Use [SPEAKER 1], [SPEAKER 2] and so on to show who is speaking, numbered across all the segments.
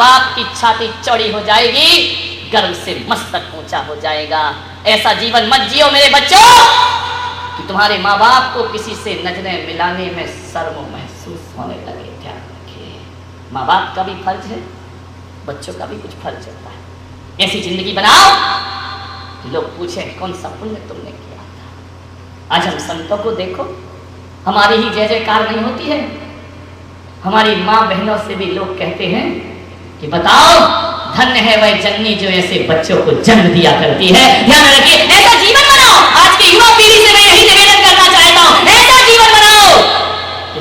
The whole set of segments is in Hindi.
[SPEAKER 1] बाप की छाती चौड़ी हो जाएगी, गर्व से मस्तक ऊंचा हो जाएगा। ऐसा जीवन मत जियो मेरे बच्चों कि तुम्हारे माँ बाप को किसी से नजरें मिलाने में शर्म महसूस होने लगे। ध्यान रखिए, माँ बाप का भी फर्ज है, बच्चों का भी कुछ फर्ज होता है। ऐसी जिंदगी बनाओ कि लोग पूछें कौन सा पुण्य तुमने किया था। आज हम संतों को देखो, हमारी ही जय जयकार नहीं होती है, हमारी माँ बहनों से भी लोग कहते हैं कि बताओ धन्य है वह जननी जो ऐसे बच्चों को जन्म दिया करती है। ध्यान रखिए, ऐसा जीवन बनाओ। आज की युवा पीढ़ी से मैं यही निवेदन करना चाहता हूँ, ऐसा जीवन बनाओ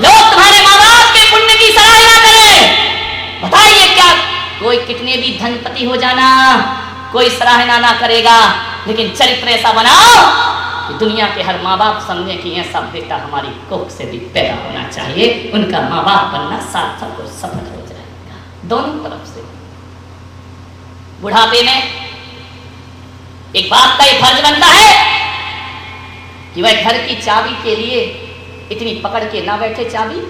[SPEAKER 1] लोग तुम्हारे माँ बाप के पुण्य की सराहना करें। बताइए क्या कोई कितने भी धनपति हो जाना, कोई सराहना ना करेगा, लेकिन चरित्र ऐसा बनाओ कि दुनिया के हर माँ बाप समझे कि ऐसा बेटा हमारी कोख से भी पैदा होना चाहिए। उनका माँ बाप बनना सार्थक और सफल हो जाएगा दोनों तरफ से। बुढ़ापे में एक बाप का ये फर्ज बनता है कि वह घर की चाबी के लिए इतनी पकड़ के ना बैठे चाबी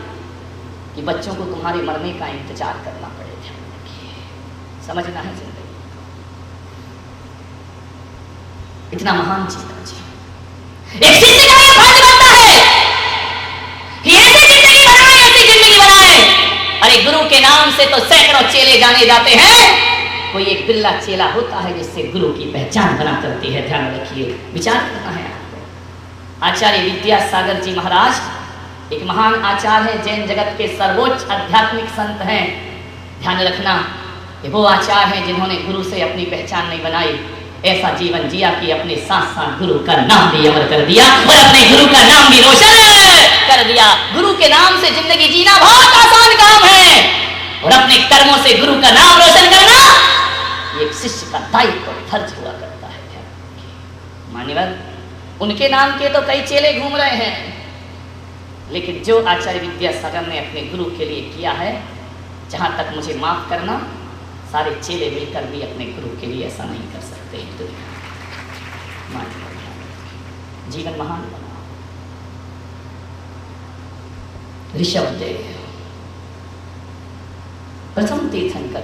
[SPEAKER 1] कि बच्चों को तुम्हारे मरने का इंतजार करना पड़े। समझना है जिंदगी, इतना महान जीवन जी। एक शिष्य का यह फर्ज बनता है कि ऐसी जिंदगी बनाए, ऐसी जिंदगी बनाए। अरे गुरु के नाम से तो सैकड़ों चेले जाने जाते हैं, कोई एक बिल्ला चेला होता है जिससे गुरु की पहचान बना करती है। ध्यान रखिए, विचार करना है आपको। आचार्य विद्यासागर जी महाराज एक महान आचार्य है, जैन जगत के सर्वोच्च आध्यात्मिक संत हैं। ध्यान रखना, ये वो आचार्य हैं जिन्होंने गुरु से अपनी पहचान नहीं बनाई, ऐसा जीवन जिया कि अपने साथ साथ गुरु का नाम भी अमर कर दिया और अपने गुरु का नाम भी रोशन कर दिया। गुरु के नाम से जिंदगी जीना बहुत आसान काम है और अपने कर्मों से गुरु का नाम रोशन करना एक शिष्य का दायित्व और फर्ज हुआ करता है। मान्यवर, उनके नाम के तो कई चेले घूम रहे हैं, लेकिन जो आचार्य विद्यासागर ने अपने गुरु के लिए किया है, जहां तक मुझे माफ करना, सारे चेले मिलकर भी अपने गुरु के लिए ऐसा नहीं कर सकते। जीवन महान बना। ऋषभदेव प्रथम तीर्थंकर,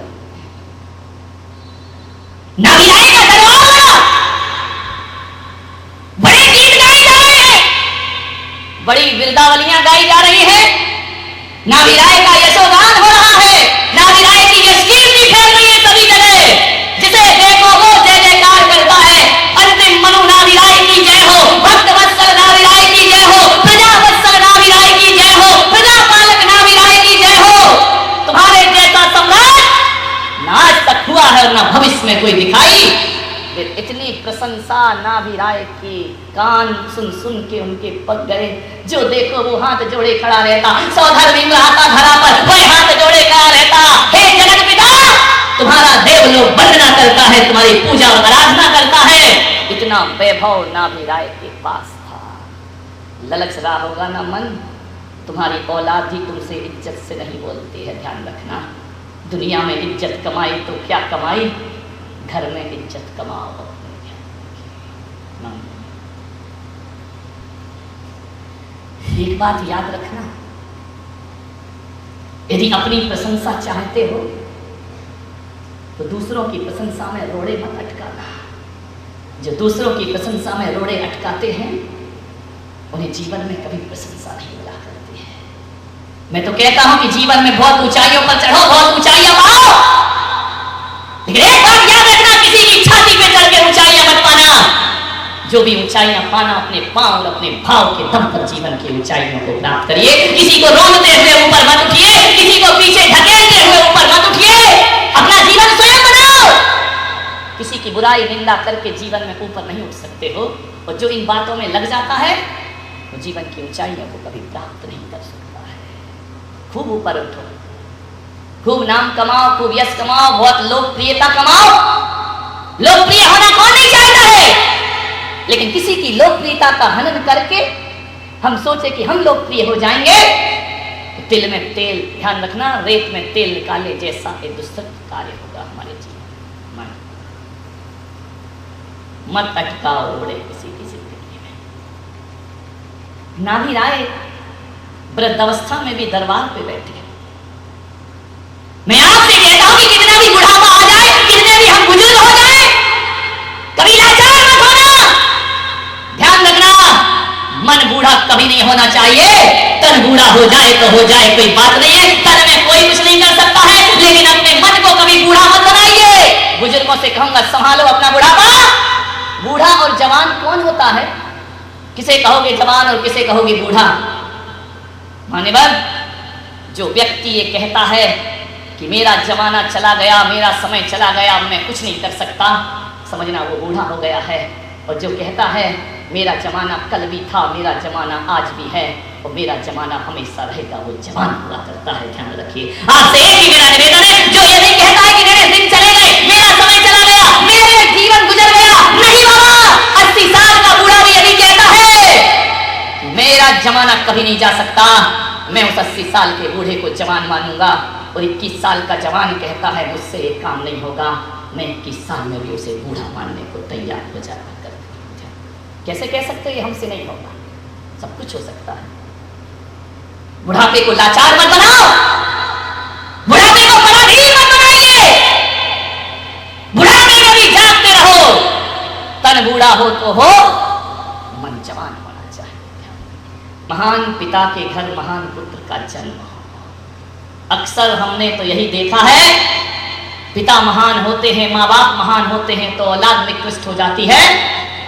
[SPEAKER 1] नाभिराय का दरबार, बड़े गीत गाए जा रहे हैं, बड़ी बिरदावलियां गाई जा रही है, नाभिराय का यशोगान हो रहा है, नाभिराय की यशकीर्ति फैल रही है सभी जगह। जिसे देखो वो जय जयकार करता है, अंतिम मनु नाभिराय की जय हो, भक्त वत्सल नाभिराय की जय हो, प्रजा वत्सल नाभिराय की जय हो, प्रजापालक नाभिराय की जय हो। तुम्हारे जैसा सम्राट ना आज तक हुआ है और ना भविष्य में कोई दिखाई। इतनी प्रशंसा नाभिराय की, कान सुन सुन के उनके पक गए। जो देखो वो हाथ जोड़े खड़ा रहता, सौधर भीम रहता धरा पर, वह हाथ जोड़े खड़ा रहता। हे जगत पिता, तुम्हारा देवलोक वंदना करता है, तुम्हारी पूजा और आराधना करता है। इतना वैभव नाभिराय के पास था। ललच रहा होगा ना मन, तुम्हारी औलाद ही तुमसे इज्जत से नहीं बोलती है। ध्यान रखना, दुनिया में इज्जत कमाई तो क्या कमाई, घर में इज्जत कमाओ। एक बात याद रखना, यदि अपनी प्रशंसा चाहते हो तो दूसरों की प्रशंसा में रोड़े मत अटकाना। जो दूसरों की प्रशंसा में रोड़े अटकाते हैं उन्हें जीवन में कभी प्रशंसा नहीं मिला करती है। मैं तो कहता हूं कि जीवन में बहुत ऊंचाइयों पर चढ़ो, बहुत ऊंचाइयां पाओ, लेकिन एक बात याद रखना, किसी की छाती पे चढ़ के ऊंचाइयां मत पाना। जो भी ऊंचाइयां पाना, अपने पांव और अपने भाव के दम पर जीवन की ऊंचाइयों को प्राप्त करिए। किसी को रोकते हुए ऊपर मत उठिए, किसी को पीछे ढकेलते हुए ऊपर मत उठिए। अपना जीवन स्वयं बनाओ। किसी की बुराई निंदा करके जीवन में ऊपर नहीं उठ सकते हो, और जो इन बातों में लग जाता है वो जीवन की ऊंचाइयों को कभी प्राप्त नहीं कर सकता है। खूब ऊपर उठो, खूब नाम कमाओ, खूब यश कमाओ, बहुत लोकप्रियता कमाओ। लोकप्रिय होना कौन नहीं चाहता है, लेकिन किसी की लोकप्रियता का हनन करके हम सोचे कि हम लोकप्रिय हो जाएंगे, तो तिल में तेल, ध्यान रखना, रेत में तेल निकाले जैसा एक दुष्कृत कार्य होगा हमारे जीवन में। मत अटकाओ रोड़े किसी की जिंदगी में। नाभिराय वृद्धावस्था में भी दरबार पे बैठे। मैं आपसे कहता हूं कि कितना भी कभी नहीं होना चाहिए। तन बूढ़ा हो जाए तो हो जाए, कोई बात नहीं है, तन में कोई कुछ नहीं कर सकता है, लेकिन अपने मन को कभी बूढ़ा मत बनाइए। बुजुर्गों से कहूंगा संभालो अपना बुढ़ापा। बूढ़ा और जवान कौन होता है? किसे कहोगे जवान और किसे कहोगे बूढ़ा? मान्यवर, जो व्यक्ति ये कहता है कि मेरा जमाना चला गया, मेरा समय चला गया, मैं कुछ नहीं कर सकता, समझना वो बूढ़ा हो गया है। और जो कहता है मेरा जमाना कल भी था, मेरा जमाना आज भी है और मेरा जमाना हमेशा रहेगा, वो जवान हुआ करता है। ध्यान रखिए। आपसे एक ही मेरा निवेदन है, जो ये नहीं कहता है कि मेरे दिन चले गए, मेरा समय चला गया, मेरा जीवन गुजर गया, नहीं बाबा, 80 साल का बूढ़ा भी यही कहता है मेरा जमाना कभी नहीं जा सकता, मैं उस 80 साल के बूढ़े को जवान मानूंगा। और 21 साल का जवान कहता है मुझसे एक काम नहीं होगा, मैं 21 साल में भी उसे बूढ़ा मानने को तैयार हो जाकर। कैसे कह सकते ये हमसे नहीं होगा? सब कुछ हो सकता है। बुढ़ापे को लाचार मत बनाओ, बुढ़ापे को पराधीन मत बनाइए, बुढ़ापे में भी जागते रहो। तन बूढ़ा हो तो हो, मन जवान होना चाहिए। महान पिता के घर महान पुत्र का जन्म। अक्सर हमने तो यही देखा है, पिता महान होते हैं, माँ बाप महान होते हैं तो औलाद निकृष्ट हो जाती है।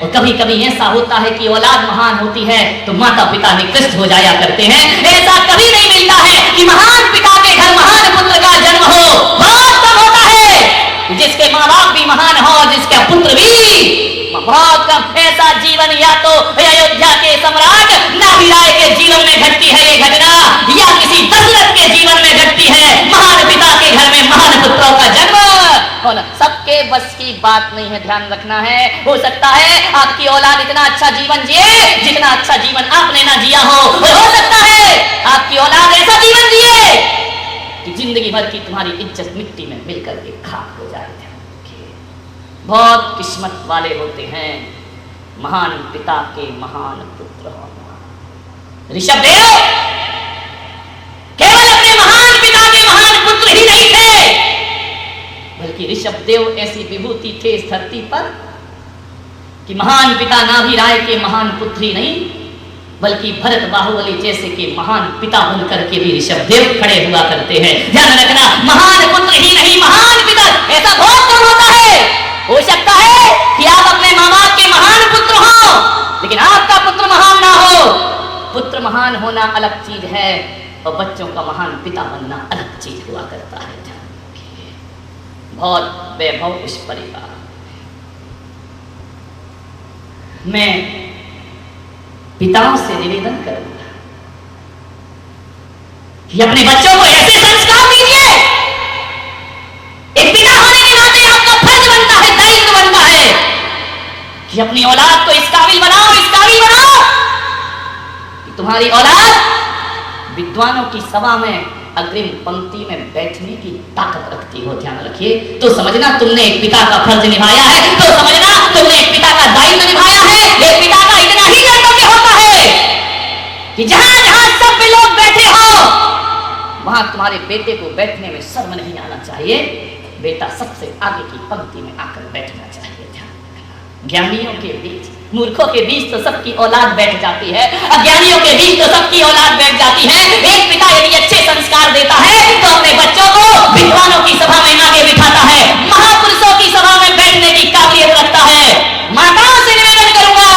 [SPEAKER 1] और कभी कभी ऐसा होता है कि औलाद महान होती है तो माता पिता निकृष्ट हो जाया करते हैं। ऐसा कभी नहीं मिलता है कि महान पिता के घर महान पुत्र का जन्म हो। बहुत कम होता है जिसके माँ बाप भी महान हो और जिसका पुत्र भी। बहुत कम। ऐसा जीवन या तो अयोध्या के सम्राट नाभिराय के जीवन में घटती है ये घटना, या किसी दशरथ के जीवन में घटती है। महान पिता के घर में महान पुत्रों का जन्म होना सबके बस की बात नहीं है, ध्यान रखना है। हो सकता है आपकी औलाद इतना अच्छा जीवन जिए जितना अच्छा जीवन आपने ना जिया हो सकता है आपकी औलाद ऐसा जीवन जिए कि जिंदगी भर की तुम्हारी इज्जत मिट्टी में मिलकर के खाक हो जाए। बहुत किस्मत वाले होते हैं महान पिता के महान पुत्र होना। ऋषभदेव केवल अपने महान पिता के महान पुत्र ही नहीं थे, बल्कि ऋषभदेव ऐसी विभूति थे इस धरती पर कि महान पिता नाभिराय के महान पुत्र ही नहीं बल्कि भरत बाहुबली जैसे के महान पिता बनकर के भी ऋषभदेव खड़े हुआ करते हैं। ध्यान रखना, महान पुत्र ही नहीं महान पिता ऐसा बहुत कम होता है। हो सकता है कि आप अपने माँ बाप के महान पुत्र हो लेकिन आपका पुत्र महान ना हो। पुत्र महान होना अलग चीज है और बच्चों का महान पिता बनना अलग चीज हुआ करता है। बहुत वैभव उस परिवार। मैं पिताओं से निवेदन करूंगा कि अपने बच्चों को ऐसे संस्कार दीजिए। एक पिता होने के नाते आपका फर्ज बनता है, दायित्व बनता है कि अपनी औलाद को इस काबिल बनाओ, इस काबिल बनाओ कि तुम्हारी औलाद विद्वानों की सभा में अग्रिम पंक्ति में बैठने की ताकत रखती हो। ध्यान रखिए। तो समझना तुमने एक पिता का फर्ज निभाया है, तो समझना तुमने एक पिता का दायित्व निभाया है। एक पिता का इतना ही कर्तव्य होता है कि जहां जहां सब लोग बैठे हो वहां तुम्हारे बेटे को बैठने में शर्म नहीं आना चाहिए। बेटा सबसे आगे की पंक्ति में आकर बैठना चाहिए। ध्यान रखना, ज्ञानियों के बीच मूर्खों के बीच तो सबकी औलाद बैठ जाती है, अज्ञानियों के बीच तो सबकी औलाद बैठ जाती है। एक पिता यदि अच्छे संस्कार देता है तो अपने बच्चों को विद्वानों की सभा में आगे बिठाता है, महापुरुषों की सभा में बैठने की काबिलियत रखता है। माताओं से निवेदन करूंगा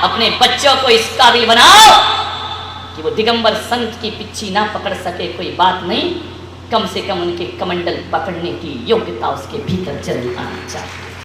[SPEAKER 1] अपने बच्चों को इस काबिल बनाओ कि वो दिगंबर संत की पिच्छी ना पकड़ सके कोई बात नहीं, कम से कम उनके कमंडल पकड़ने की योग्यता उसके भीतर जरूर आनी चाहिए।